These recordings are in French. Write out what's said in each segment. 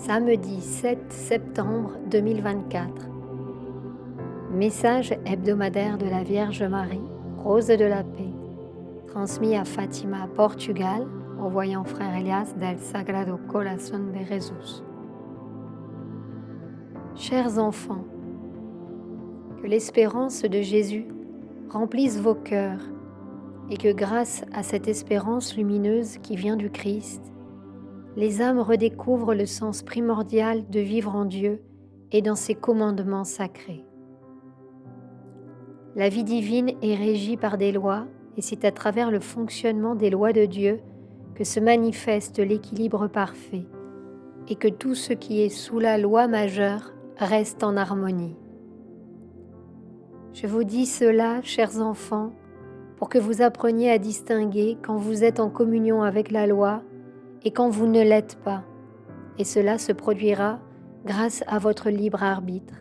Samedi 7 septembre 2024. Message hebdomadaire de la Vierge Marie, Rose de la Paix, transmis à Fatima, Portugal, au voyant frère Elias del Sagrado Corazón de Jesús. Chers enfants, que l'espérance de Jésus remplisse vos cœurs et que grâce à cette espérance lumineuse qui vient du Christ, les âmes redécouvrent le sens primordial de vivre en Dieu et dans ses commandements sacrés. La vie divine est régie par des lois et c'est à travers le fonctionnement des lois de Dieu que se manifeste l'équilibre parfait et que tout ce qui est sous la loi majeure reste en harmonie. Je vous dis cela, chers enfants, pour que vous appreniez à distinguer quand vous êtes en communion avec la loi et quand vous ne l'êtes pas, et cela se produira grâce à votre libre arbitre.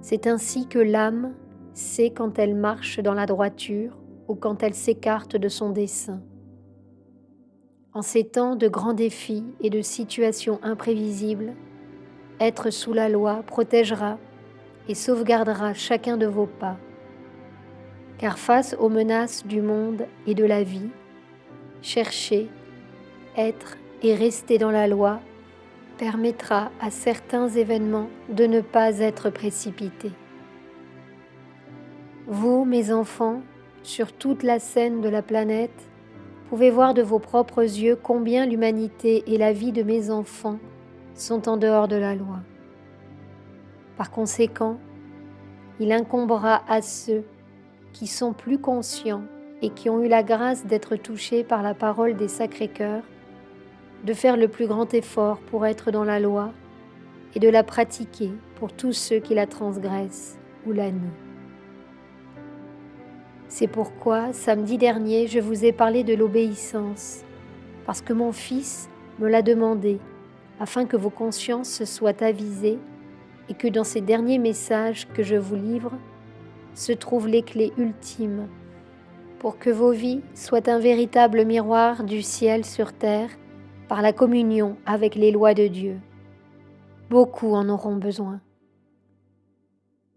C'est ainsi que l'âme sait quand elle marche dans la droiture ou quand elle s'écarte de son dessein. En ces temps de grands défis et de situations imprévisibles, être sous la loi protégera et sauvegardera chacun de vos pas. Car face aux menaces du monde et de la vie, chercher, être et rester dans la loi permettra à certains événements de ne pas être précipités. Vous, mes enfants, sur toute la scène de la planète, pouvez voir de vos propres yeux combien l'humanité et la vie de mes enfants sont en dehors de la loi. Par conséquent, il incombera à ceux qui sont plus conscients et qui ont eu la grâce d'être touchés par la parole des Sacrés-Cœurs, de faire le plus grand effort pour être dans la loi et de la pratiquer pour tous ceux qui la transgressent ou la nient. C'est pourquoi, samedi dernier, je vous ai parlé de l'obéissance, parce que mon Fils me l'a demandé, afin que vos consciences soient avisées et que dans ces derniers messages que je vous livre, se trouvent les clés ultimes pour que vos vies soient un véritable miroir du ciel sur terre par la communion avec les lois de Dieu. Beaucoup en auront besoin.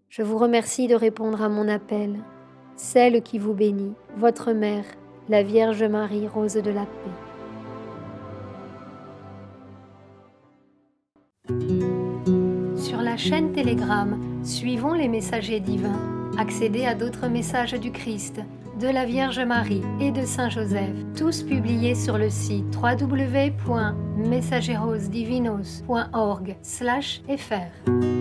Je vous remercie de répondre à mon appel, celle qui vous bénit, votre mère, la Vierge Marie, Rose de la Paix. Sur la chaîne Telegram, suivons les messagers divins. Accédez à d'autres messages du Christ, de la Vierge Marie et de Saint Joseph, tous publiés sur le site www.mensajerosdivinos.org/fr.